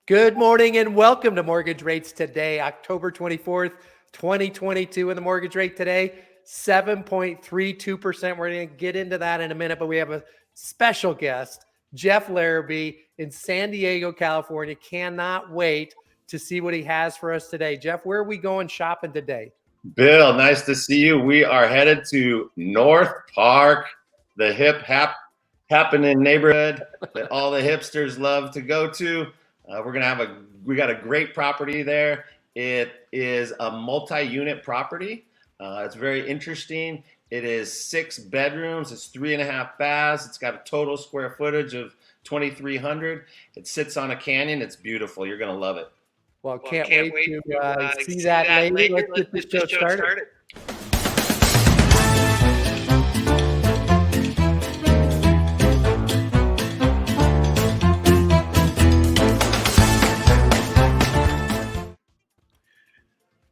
Good morning and welcome to Mortgage Rates Today, October 24th, 2022. And the mortgage rate today, 7.32%. We're going to get into that in a minute, but we have a special guest, Jeff Larabee in San Diego, California. Cannot wait to see what he has for us today. Jeff, where are we going shopping today? Bill, nice to see you. We are headed to North Park, the happening neighborhood that all the hipsters love to go to. We got a great property there. It is a multi-unit property. It's very interesting. It is 6 bedrooms. It's 3.5 baths. It's got a total square footage of 2,300. It sits on a canyon. It's beautiful. You're going to love it. Well, can't wait to see that later. Let's get this show started.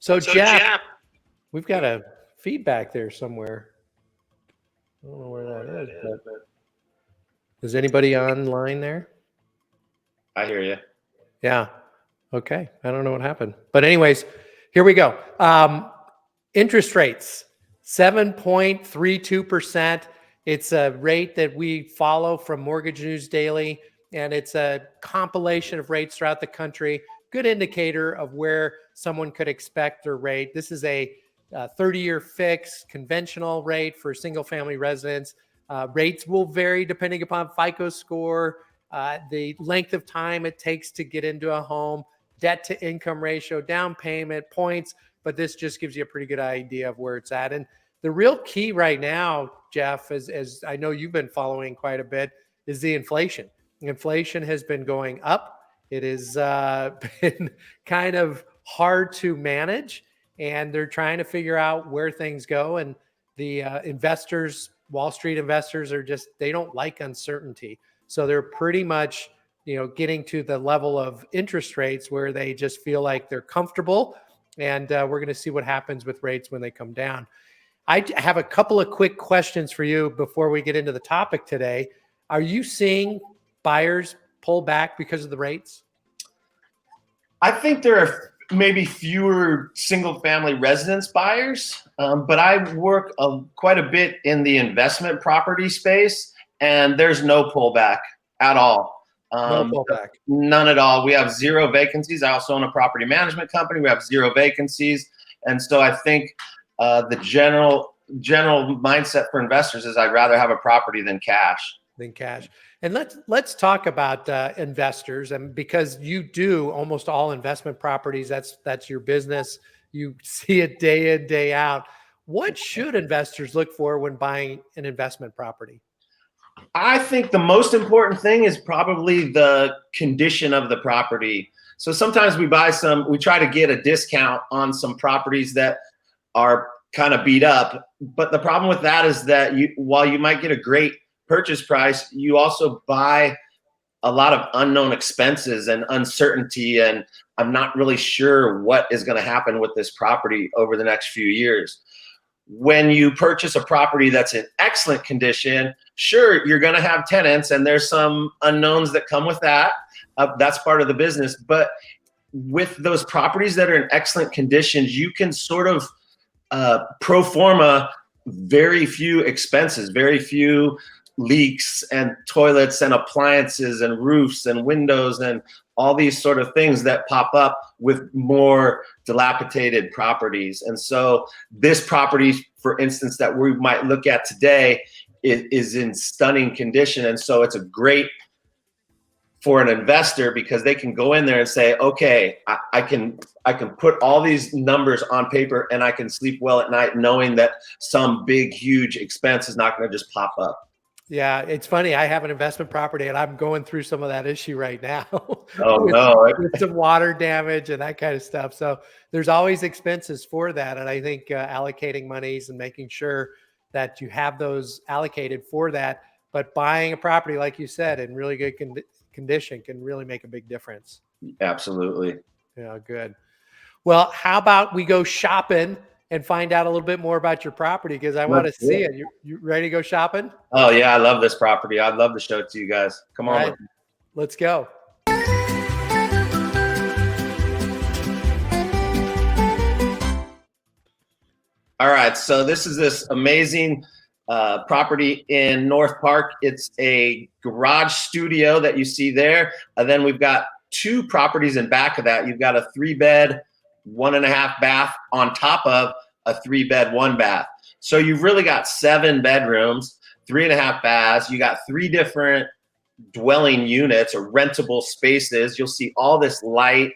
So Jeff, we've got a feedback there somewhere. I don't know where that is, but is anybody online there? I hear you. Yeah. Okay. I don't know what happened. But anyways, here we go. Interest rates, 7.32%. It's a rate that we follow from Mortgage News Daily, and it's a compilation of rates throughout the country. Good indicator of where someone could expect their rate. This is a 30-year fixed conventional rate for single-family residents. Rates will vary depending upon FICO score, the length of time it takes to get into a home, debt-to-income ratio, down payment, points, but this just gives you a pretty good idea of where it's at. And the real key right now, Jeff, as I know you've been following quite a bit, is the inflation. Inflation has been going up. It has been kind of hard to manage, and they're trying to figure out where things go. And the investors, Wall Street investors, they don't like uncertainty. So they're pretty much, getting to the level of interest rates where they just feel like they're comfortable. And we're going to see what happens with rates when they come down. I have a couple of quick questions for you before we get into the topic today. Are you seeing buyers pull back because of the rates? I think there are maybe fewer single-family residence buyers, but I work quite a bit in the investment property space, and there's no pullback at all. No pullback. None at all. We have 0 vacancies. I also own a property management company. We have 0 vacancies. And so I think the general mindset for investors is I'd rather have a property than cash. And let's talk about investors, and because you do almost all investment properties, that's your business. You see it day in, day out. What should investors look for when buying an investment property? I think the most important thing is probably the condition of the property. So sometimes we try to get a discount on some properties that are kind of beat up. But the problem with that is that while you might get a great purchase price, you also buy a lot of unknown expenses and uncertainty, and I'm not really sure what is going to happen with this property over the next few years. When you purchase a property that's in excellent condition, sure, you're going to have tenants, and there's some unknowns that come with that. That's part of the business. But with those properties that are in excellent conditions, you can sort of pro forma very few expenses, very few leaks and toilets and appliances and roofs and windows and all these sort of things that pop up with more dilapidated properties. And so this property, for instance, that we might look at today is in stunning condition. And so it's a great for an investor because they can go in there and say, okay, I can put all these numbers on paper and I can sleep well at night knowing that some big, huge expense is not going to just pop up. Yeah, it's funny. I have an investment property, and I'm going through some of that issue right now. Oh, no. With some water damage and that kind of stuff. So there's always expenses for that. And I think allocating monies and making sure that you have those allocated for that. But buying a property, like you said, in really good condition can really make a big difference. Absolutely. Yeah, good. Well, how about we go shopping and find out a little bit more about your property, because I want to see it. You ready to go shopping? Oh, yeah. I love this property. I'd love to show it to you guys. Come on. Right. Let's go. All right, so this is this amazing property in North Park. It's a garage studio that you see there. And then we've got 2 properties in back of that. You've got a 3-bed, 1.5 bath on top of a 3-bed, 1 bath. So you've really got 7 bedrooms, 3.5 baths. You got 3 different dwelling units or rentable spaces. You'll see all this light.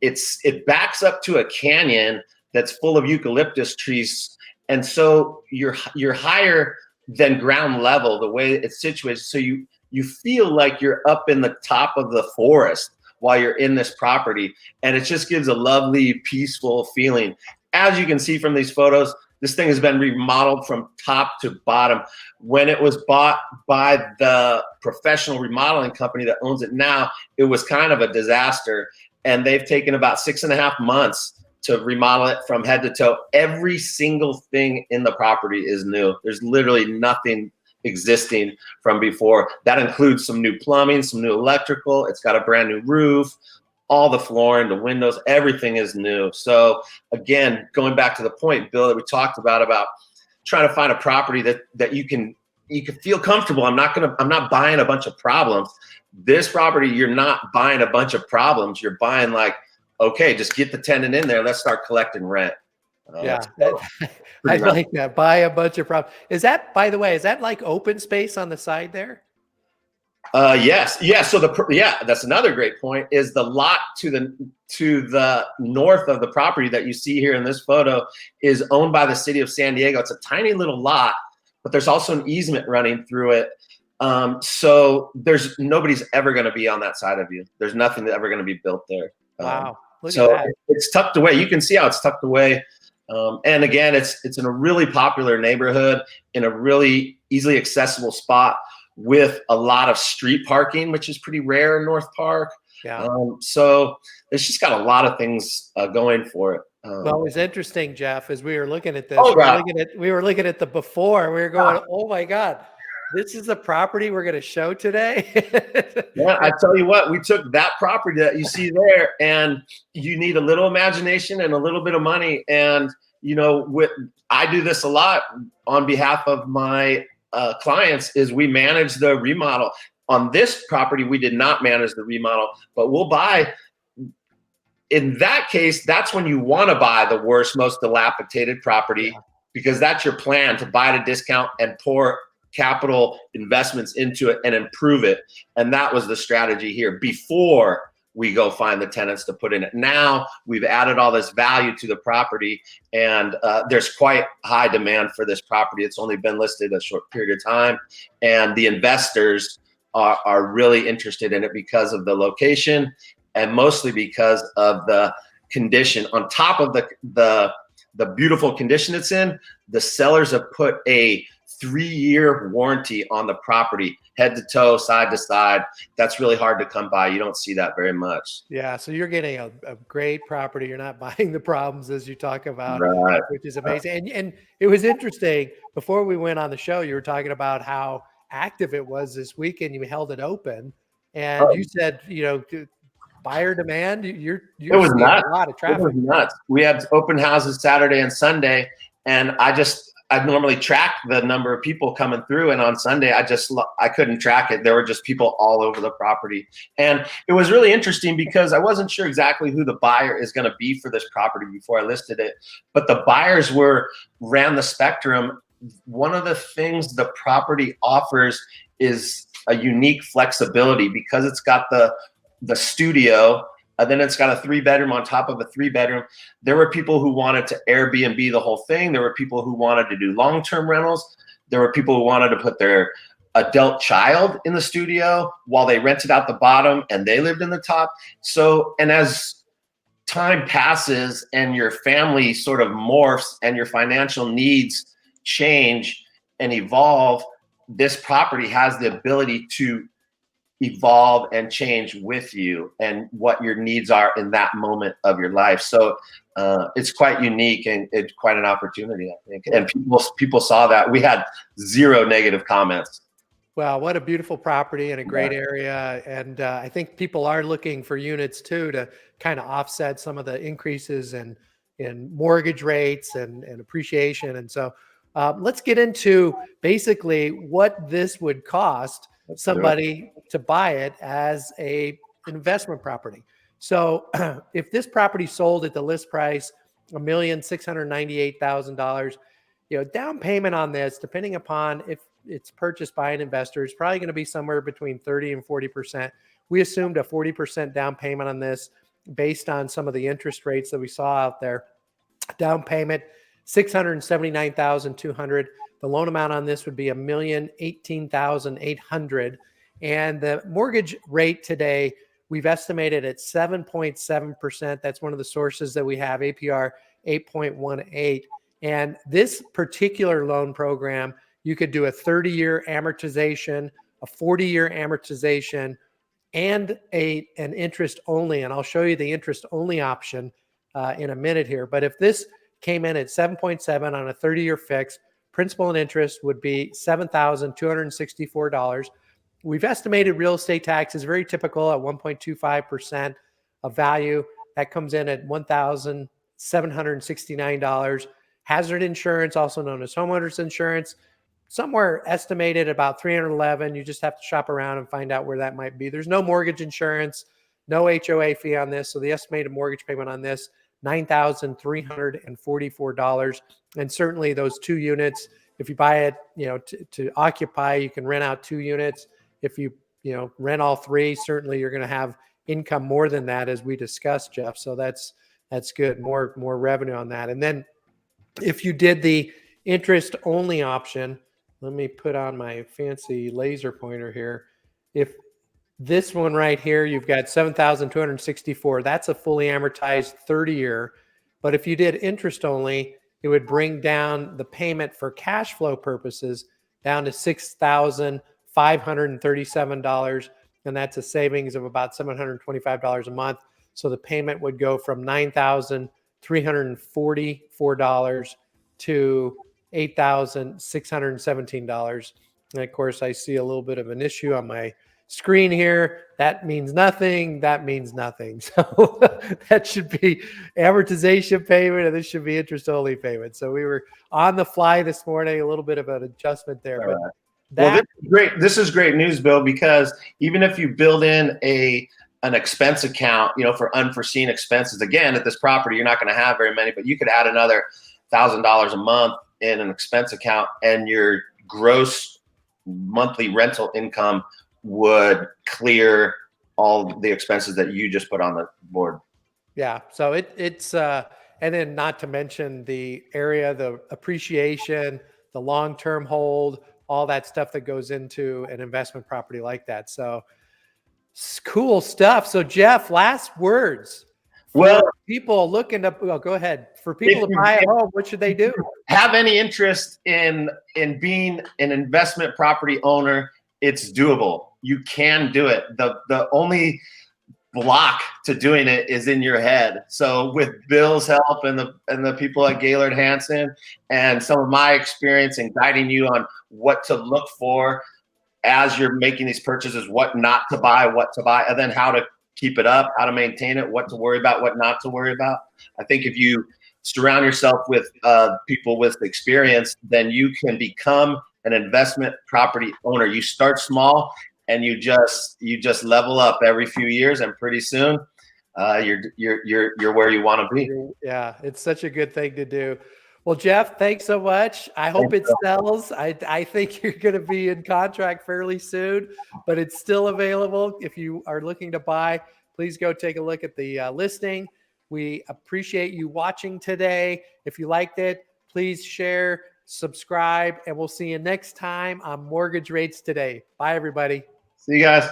It backs up to a canyon that's full of eucalyptus trees, and so you're higher than ground level the way it's situated. So you feel like you're up in the top of the forest while you're in this property, and it just gives a lovely, peaceful feeling. As you can see from these photos, this thing has been remodeled from top to bottom. When it was bought by the professional remodeling company that owns it now, it was kind of a disaster, and they've taken about 6.5 months to remodel it from head to toe. Every single thing in the property is new. There's literally nothing existing from before. That includes some new plumbing, some new electrical. It's got a brand new roof, all the flooring, the windows, everything is new. So again, going back to the point, Bill, that we talked about trying to find a property that you can feel comfortable. I'm not buying a bunch of problems. This property, you're not buying a bunch of problems. You're buying like, okay, just get the tenant in there. Let's start collecting rent. Yeah, I like that. Buy a bunch of property. Is that, by the way, is that like open space on the side there? Yes. Yeah. So that's another great point, is the lot to the north of the property that you see here in this photo is owned by the city of San Diego. It's a tiny little lot, but there's also an easement running through it. So nobody's ever going to be on that side of you. There's nothing ever going to be built there. Wow. Look So at that. it's tucked away. You can see how it's tucked away. And again, it's in a really popular neighborhood, in a really easily accessible spot with a lot of street parking, which is pretty rare in North Park. Yeah. So it's just got a lot of things going for it. Well, it was interesting, Jeff, as we were looking at this. We were looking at the before. We were going, oh my God, this is the property we're going to show today. Yeah, I tell you what, we took that property that you see there, and you need a little imagination and a little bit of money. And I do this a lot on behalf of my clients, is we manage the remodel. On this property, we did not manage the remodel, but we'll buy. In that case, that's when you want to buy the worst, most dilapidated property, because that's your plan, to buy at a discount and pour capital investments into it and improve it. And that was the strategy here before we go find the tenants to put in it. Now we've added all this value to the property, and there's quite high demand for this property. It's only been listed a short period of time, and the investors are really interested in it because of the location, and mostly because of the condition. On top of the beautiful condition it's in, the sellers have put a 3-year warranty on the property, head to toe, side to side. That's really hard to come by. You don't see that very much. Yeah, so you're getting a great property. You're not buying the problems, as you talk about, Right. which is amazing. And it was interesting, before we went on the show, you were talking about how active it was this weekend. You held it open, and you said, buyer demand. You're it was seeing nuts. A lot of traffic. It was nuts. We had open houses Saturday and Sunday, and I normally track the number of people coming through, and on Sunday I couldn't track it. There were just people all over the property, and it was really interesting because I wasn't sure exactly who the buyer is going to be for this property before I listed it, but the buyers ran the spectrum. One of the things the property offers is a unique flexibility, because it's got the studio, and then it's got a 3-bedroom on top of a 3-bedroom. There were people who wanted to Airbnb the whole thing. There were people who wanted to do long-term rentals. There were people who wanted to put their adult child in the studio while they rented out the bottom and they lived in the top. So, and as time passes and your family sort of morphs and your financial needs change and evolve, this property has the ability to evolve and change with you and what your needs are in that moment of your life. So it's quite unique, and it's quite an opportunity, I think. And people saw that. We had 0 negative comments. Wow, what a beautiful property and a great area. And I think people are looking for units too, to kind of offset some of the increases in mortgage rates and appreciation. And so let's get into basically what this would cost somebody to buy it as an investment property. So if this property sold at the list price, $1,698,000, down payment on this, depending upon if it's purchased by an investor, is probably going to be somewhere between 30 and 40%. We assumed a 40% down payment on this based on some of the interest rates that we saw out there. Down payment, $679,200. The loan amount on this would be $1,018,800. And the mortgage rate today, we've estimated at 7.7%. That's one of the sources that we have, APR 8.18. And this particular loan program, you could do a 30-year amortization, a 40-year amortization, and an interest only. And I'll show you the interest only option in a minute here. But if this came in at 7.7 on a 30-year fix, principal and interest would be $7,264. We've estimated real estate taxes, very typical, at 1.25% of value. That comes in at $1,769. Hazard insurance, also known as homeowners insurance, somewhere estimated about $311. You just have to shop around and find out where that might be. There's no mortgage insurance, no HOA fee on this. So the estimated mortgage payment on this, $9,344. And certainly those 2 units, if you buy it, to occupy, you can rent out 2 units. If you, rent all 3, certainly you're going to have income more than that, as we discussed, Jeff. So that's good. More revenue on that. And then if you did the interest only option, let me put on my fancy laser pointer here. If this one right here, you've got $7,264. That's a fully amortized 30-year. But if you did interest only, it would bring down the payment for cash flow purposes down to $6,537. And that's a savings of about $725 a month. So the payment would go from $9,344 to $8,617. And of course, I see a little bit of an issue on my screen here. That means nothing. That means nothing. So that should be amortization payment, and this should be interest only payment. So we were on the fly this morning, a little bit of an adjustment there. But well, this is great news, Bill, because even if you build in an expense account, for unforeseen expenses, again, at this property, you're not going to have very many, but you could add another $1,000 a month in an expense account, and your gross monthly rental income would clear all the expenses that you just put on the board. Yeah. So it's and then not to mention the area, the appreciation, the long-term hold, all that stuff that goes into an investment property like that. So cool stuff. So Jeff, last words. Well, people looking to, go ahead. For people to buy a home, what should they do? Have any interest in being an investment property owner? It's doable. You can do it. The only block to doing it is in your head. So with Bill's help and the people at Gaylord-Hansen and some of my experience in guiding you on what to look for as you're making these purchases, what not to buy, and then how to keep it up, how to maintain it, what to worry about, what not to worry about. I think if you surround yourself with people with experience, then you can become an investment property owner. You start small and you just level up every few years, and pretty soon you're where you want to be. Yeah, it's such a good thing to do. Well, Jeff, thanks so much. I hope it sells. I think you're going to be in contract fairly soon, but it's still available. If you are looking to buy, please go take a look at the listing. We appreciate you watching today. If you liked it, please share, subscribe, and we'll see you next time on Mortgage Rates Today. Bye, everybody. See you guys.